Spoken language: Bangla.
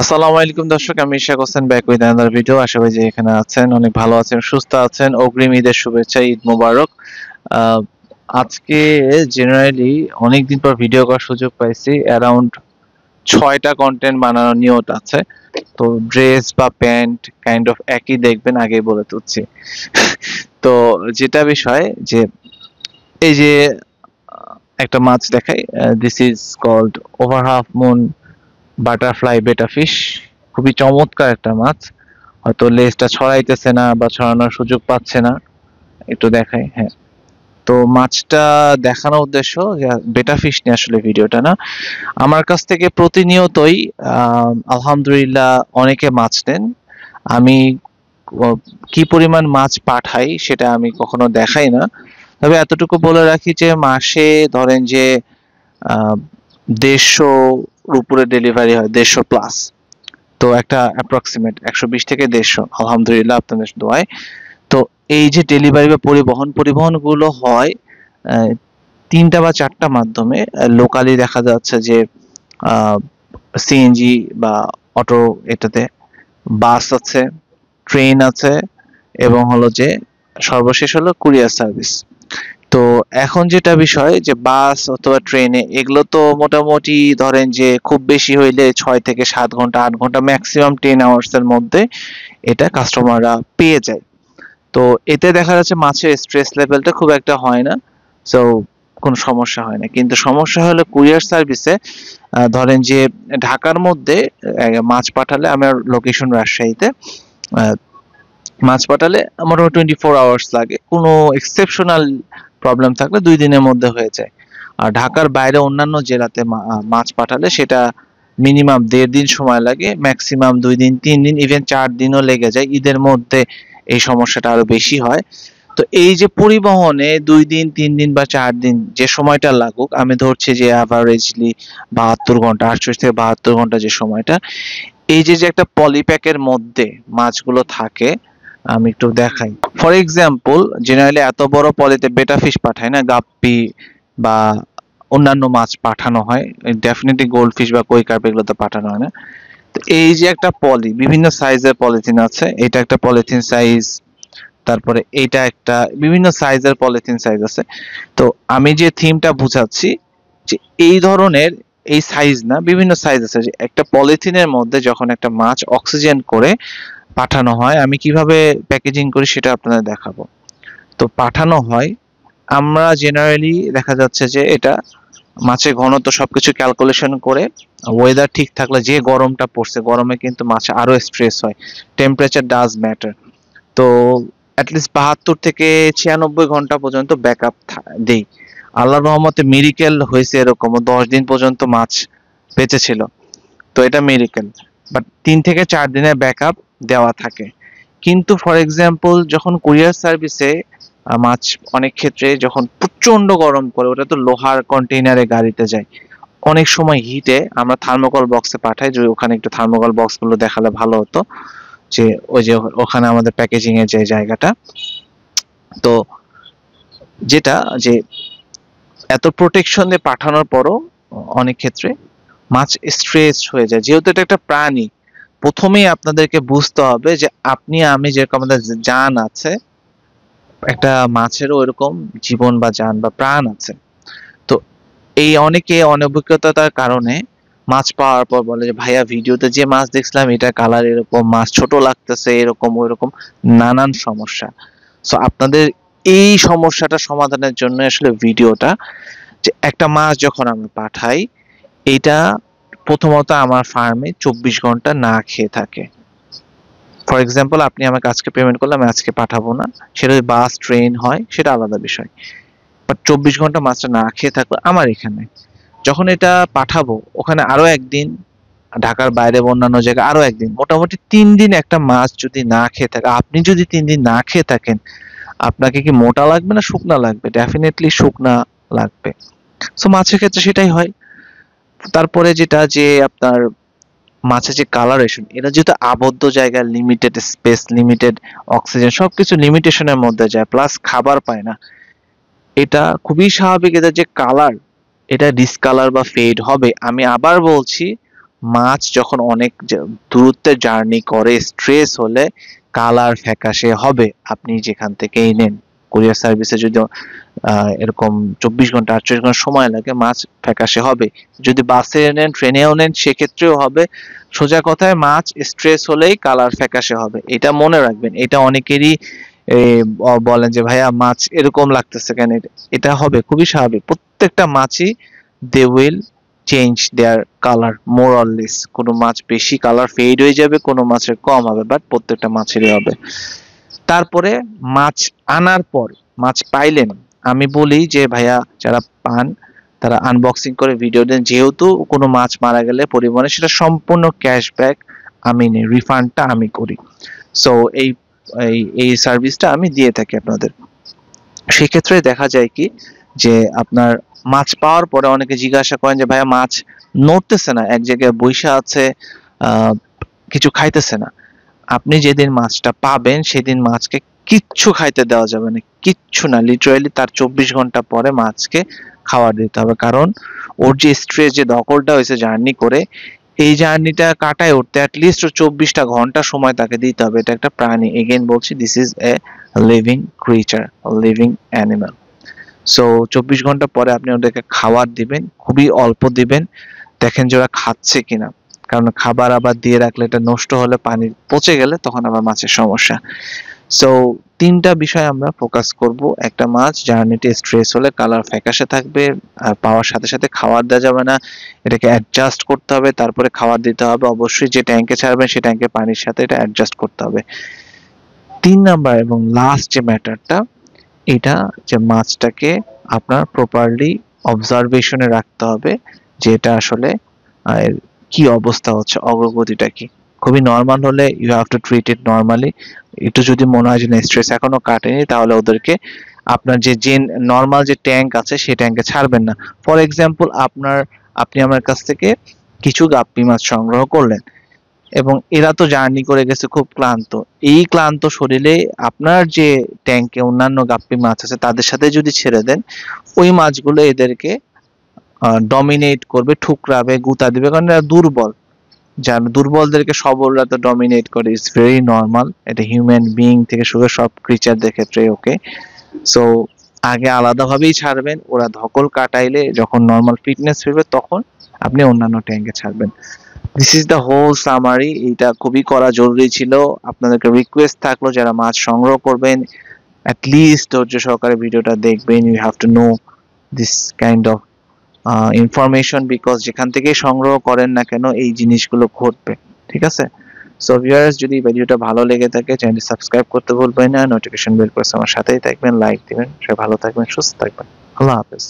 আসসালামু আলাইকুম দর্শক, আমি Ishaq Hossain back with another video. আশা করি যে এখানে আছেন অনেক ভালো আছেন, সুস্থ আছেন। অগ্রিম ঈদের শুভেচ্ছা, ঈদ মোবারক। আহ, আজকে জেনারেলি অনেকদিন পর ভিডিও করার সুযোগ পাইছি। অ্যারাউন্ড 6টা কন্টেন্ট বানানোর নিয়ত আছে। তো ড্রেস বা প্যান্ট কাইন্ড অফ একই দেখবেন, আগেই বলে তুলছি। তো যেটা বিষয় যে এই যে একটা মাছ দেখাই, this is called over half moon butterfly betta fish. খুবই চমৎকার একটা মাছ। হয়তো লেজটা ছড়াইতেছে না বা ছড়ানোর সুযোগ পাচ্ছে না, একটু দেখাই। হ্যাঁ, তো মাছটা দেখানোর উদ্দেশ্য বেটা ফিশ নিয়ে আসলে ভিডিওটা না। আমার কাছ থেকে প্রতিনিয়তই আলহামদুলিল্লাহ অনেকে মাছ নেন। আমি কি পরিমাণ মাছ পাঠাই সেটা আমি কখনো দেখাই না। তবে এতটুকু বলে রাখি যে মাসে ধরেন যে 150 উপরে ডেলিভারি হয়, 150+। তো একটা অ্যাপ্রক্সিমেট 120 থেকে 150, আলহামদুলিল্লাহ আপনাদের দোয়ায়। তো এই যে ডেলিভারি বা পরিবহন গুলো হয় 3টা বা 4টা মাধ্যমে। লোকালি দেখা যাচ্ছে যে সিএনজি বা অটো, এটাতে বাস আছে, ট্রেন আছে, এবং হলো যে সর্বশেষ হলো কুরিয়ার সার্ভিস। তো এখন যেটা বিষয় যে বাস অথবা ট্রেনে এগুলো তো মোটামুটি ধরেন যে খুব বেশি হইলে 6 থেকে 7 ঘন্টা, 8 ঘন্টা, ম্যাক্সিমাম 10 আওয়ার্স এর মধ্যে এটা কাস্টমাররা পেয়ে যায়। তো এতে দেখা যাচ্ছে মাছের স্ট্রেস লেভেলটা খুব একটা হয় না। সো কোনো সমস্যা হয় না। কিন্তু সমস্যা হলো কুরিয়ার সার্ভিসে। ধরেন যে ঢাকার মধ্যে মাছ পাঠালে, আমার লোকেশন রাজশাহীতে, আহ, মাছ পাঠালে মোটামুটি 24 আওয়ার্স লাগে। কোনো এক্সেপশনাল প্রবলেম থাকলে 2 দিনের মধ্যে হয়ে যায়। আর ঢাকার বাইরে অন্যান্য জেলাতে মাছ পাঠালে সেটা মিনিমাম 1.5 দিন সময় লাগে, ম্যাক্সিমাম 2 দিন, 3 দিন, ইভেন 4 দিনও লেগে যায়। ঈদের মধ্যে এই সমস্যাটা আরো বেশি হয়। তো এই যে পরিবহনে 2 দিন, 3 দিন বা 4 দিন যে সময়টা লাগুক, আমি ধরছি যে অ্যাভারেজলি 72 ঘন্টা, 48 থেকে 72 ঘন্টা যে সময়টা, এই যে যে একটা পলিপ্যাকের মধ্যে মাছগুলো থাকে, আমি একটু দেখাই। ফর এক্সাম্পল, জেনারেলি এত বড় পলিতে বেটা ফিশ পাঠায় না, গাপ্পি বা অন্যান্য মাছ পাঠানো হয়। ডেফিনেটলি গোল্ড ফিশ বা কই কার্প এগুলো তো পাঠানো হয় না। তো এই যে একটা পলি, বিভিন্ন সাইজের পলিথিন আছে। এটা একটা পলিথিন সাইজ, তারপরে এইটা একটা, বিভিন্ন সাইজের পলিথিন সাইজ আছে। তো আমি যে থিমটা বুঝাচ্ছি যে এই ধরনের, এই সাইজ না, বিভিন্ন সাইজ আছে। যে একটা পলিথিনের মধ্যে যখন একটা মাছ অক্সিজেন করে পাঠানো হয়, আমি কিভাবে প্যাকেজিং করি সেটা আপনাদের দেখাবো। তো পাঠানো হয়, আমরা জেনারেলি দেখা যাচ্ছে যে এটা মাছের ঘনত্ব সবকিছু ক্যালকুলেশন করে, ওয়েদার ঠিক থাকলে, যে গরমটা পড়ছে, গরমে কিন্তু মাছ আরো স্ট্রেস হয়। Temperature does matter. তো অ্যাটলিস্ট 72 থেকে 96 ঘন্টা পর্যন্ত ব্যাকআপ দেই। আল্লাহর রহমতে মিরিকেল হয়েছে, এরকম 10 দিন পর্যন্ত মাছ বেঁচে ছিল। তো এটা মিরিকেল। বাট 3 থেকে 4 দিনের ব্যাকআপ দেওয়া থাকে। কিন্তু ফর এক্সাম্পল যখন কুরিয়ার সার্ভিসে মাছ অনেক ক্ষেত্রে যখন প্রচন্ড গরম করে, ওটা তো লোহার কন্টেইনারে গাড়িতে যায়, অনেক সময় হিটে আমরা থার্মোকল বক্সে পাঠাই। যে ওখানে একটু থার্মোকল বক্স গুলো দেখালে ভালো হতো, যে ওই যে ওখানে আমাদের প্যাকেজিং এর যে জায়গাটা। তো যেটা যে এত প্রোটেকশন দিয়ে পাঠানোর পরও অনেক ক্ষেত্রে মাছ স্ট্রেস হয়ে যায়। যেহেতু এটা একটা প্রাণী, প্রথমেই আপনাদেরকে বুঝতে হবে যে আপনি আমি যেরকম আমাদের জান আছে, একটা মাছেরও এরকম জীবন বা জান বা প্রাণ আছে। তো এই অনেকে অনভিজ্ঞতার কারণে মাছ পাওয়ার পর বলে যে ভাইয়া ভিডিওতে যে মাছ দেখছিলাম এটা কালার এরকম, মাছ ছোট লাগতেছে, এরকম ওইরকম নানান সমস্যা। সো আপনাদের এই সমস্যাটা সমাধানের জন্য আসলে ভিডিওটা, যে একটা মাছ যখন আমি পাঠাই, এটা প্রথমত আমার ফার্মে 24 ঘন্টা না খেয়ে থাকে। ফর এক্সাম্পল, আপনি আমাকে আজকে পেমেন্ট করলে আমি আজকে পাঠাবো না। সেটা যদি বাস ট্রেন হয় সেটা আলাদা বিষয়। বাট 24 ঘন্টা মাছটা না খেয়ে থাকলো আমার এখানে। যখন এটা পাঠাবো ওখানে আরো একদিন, ঢাকার বাইরে বা অন্যান্য জায়গায় আরো একদিন, মোটামুটি 3 দিন একটা মাছ যদি না খেয়ে থাকে, আপনি যদি 3 দিন না খেয়ে থাকেন, আপনাকে কি মোটা লাগবে না শুকনা লাগবে? ডেফিনেটলি শুকনা লাগবে। সো মাছের ক্ষেত্রে সেটাই হয়। তারপরে যেটা যে আপনার মাছের যে কালারেশন, এটা যেহেতু আবদ্ধ জায়গায়, লিমিটেড স্পেস, লিমিটেড অক্সিজেন, সবকিছু লিমিটেশনের মধ্যে যায়, প্লাস খাবার পায় না, এটা খুবই স্বাভাবিক। এদের যে কালার, এটা ডিসকালার বা ফেড হবে। আমি আবার বলছি, মাছ যখন অনেক দূরত্বের জার্নি করে স্ট্রেস হলে কালার ফ্যাকাশে হবে, আপনি যেখান থেকেই নেন। কুরিয়ার সার্ভিসে যদি এরকম 24 ঘন্টা 48 ঘন্টা সময় লাগে, মাছ ফ্যাকাশে হবে। যদি বাসে নেন, ট্রেনেও নেন, সেক্ষেত্রেও হবে। সোজা কথায় মাছ স্ট্রেস হলেই কালার ফ্যাকাশে হবে, এটা মনে রাখবেন। এটা অনেকেরই বলেন যে ভাইয়া মাছ এরকম লাগতেছে কেন, এটা হবে, খুবই স্বাভাবিক। প্রত্যেকটা মাছই they will change their colour more or less. কোনো মাছ বেশি কালার ফেড হয়ে যাবে, কোনো মাছের কম হবে, বাট প্রত্যেকটা মাছেরই হবে। তারপরে মাছ আনার পর, মাছ পাইলেন, আমি বলি যে ভাইয়া যারা পান তারা আনবক্সিং করে ভিডিও দেন। যেহেতু কোনো মাছ মারা গেলে পরিবহনে, সেটা সম্পূর্ণ ক্যাশব্যাক আমি নেই, রিফান্ডটা আমি করি। সো এই এই এই সার্ভিসটা আমি দিয়ে থাকি আপনাদের। সেক্ষেত্রে দেখা যায় কি যে আপনার মাছ পাওয়ার পরে অনেকে জিজ্ঞাসা করেন যে ভাইয়া মাছ নড়তেছে না, এক জায়গায় বইসা আছে, কিছু খাইতেছে না। আপনি যেদিন মাছটা পাবেন সেদিন মাছকে কিচ্ছু খাইতে দেওয়া যাবে না, কিচ্ছু না। লিটারালি তার 24 ঘন্টা পরে মাছকে খাবার দিতে হবে, কারণ ওর যে স্ট্রেস, যে ধকলটা হয়েছে জার্নি করে, এই জার্নিটা কাটায় উঠতে অ্যাটলিস্ট 24টা ঘন্টা সময় তাকে দিতে হবে। এটা একটা প্রাণী, এগেইন বলছি, this is a living creature, living animal. So 24 ঘন্টা পরে আপনি ওদেরকে খাবার দিবেন, খুবই অল্প দিবেন, দেখেন যে ওরা খাচ্ছে কিনা। কারণ খাবার আবার দিয়ে রাখলে এটা নষ্ট হলে, পানি পচে গেলে তখন আবার মাছের সমস্যা। সো 3টা বিষয় আমরা ফোকাস করব। একটা, মাছ জার্নিতে স্ট্রেস হলে কালার ফ্যাকাশে থাকবে, আর পাওয়ার সাথে সাথে খাবার দেওয়া যাবে না, এটাকে অ্যাডজাস্ট করতে হবে, তারপরে খাবার দিতে হবে। অবশ্যই যে ট্যাঙ্কে ছাড়বেন সে ট্যাঙ্কের পানির সাথে এটা অ্যাডজাস্ট করতে হবে। 3 নাম্বার এবং লাস্ট যে ম্যাটারটা, এটা যে মাছটাকে আপনার প্রপারলি অবজারভেশনে রাখতে হবে, যে এটা আসলে কি অবস্থা হচ্ছে, অগ্রগতিটা কি। খুবই নর্মাল হলে you have to treat it normally. একটু যদি মনে হয় যে স্ট্রেস এখনো কাটেনি, তাহলে ওদেরকে আপনার যে নর্মাল যে ট্যাঙ্ক আছে সেই ট্যাঙ্কে ছাড়বেন না। ফর এক্সাম্পল, আপনি আমার কাছ থেকে কিছু গাপ্পি মাছ সংগ্রহ করলেন, এবং এরা তো জার্নি করে গেছে খুব ক্লান্ত। এই ক্লান্ত শরীরে আপনার যে ট্যাঙ্কে অন্যান্য গাপ্পি মাছ আছে তাদের সাথে যদি ছেড়ে দেন, ওই মাছগুলো এদেরকে ডমিনেট করবে, ঠুকরাবে, গুতা দিবে, কারণ এরা দুর্বল। যার দুর্বলদেরকে সবলরা তো ডমিনেট করে, ইটস ভেরি নর্মাল। এটা হিউম্যান বিইং থেকে শুরু সব ক্রিচারদের ক্ষেত্রে ওকে। সো আগে আলাদাভাবেই ছাড়বেন, ওরা ধকল কাটাইলে যখন নর্মাল ফিটনেস ফিরবে তখন আপনি অন্যান্য ট্যাঙ্কে ছাড়বেন। This is the whole summary. এটা খুবই করা জরুরি ছিল। আপনাদেরকে রিকোয়েস্ট থাকলো, যারা মাছ সংগ্রহ করবেন অ্যাটলিস্ট ধৈর্য সহকারে ভিডিওটা দেখবেন। You have to know this kind of information, because যেখান থেকে সংগ্রহ করেন না কেন এই জিনিসগুলো ঘটবে, ঠিক আছে? সো ভিউয়ার্স, যদি ভিডিওটা ভালো লেগে থাকে চ্যানেলটি সাবস্ক্রাইব করতে ভুলবেন না, নোটিফিকেশন বেল প্রেস আমার সাথেই থাকবেন, লাইক দিবেন। সবাই ভালো থাকবেন, সুস্থ থাকবেন, আল্লাহ হাফেজ।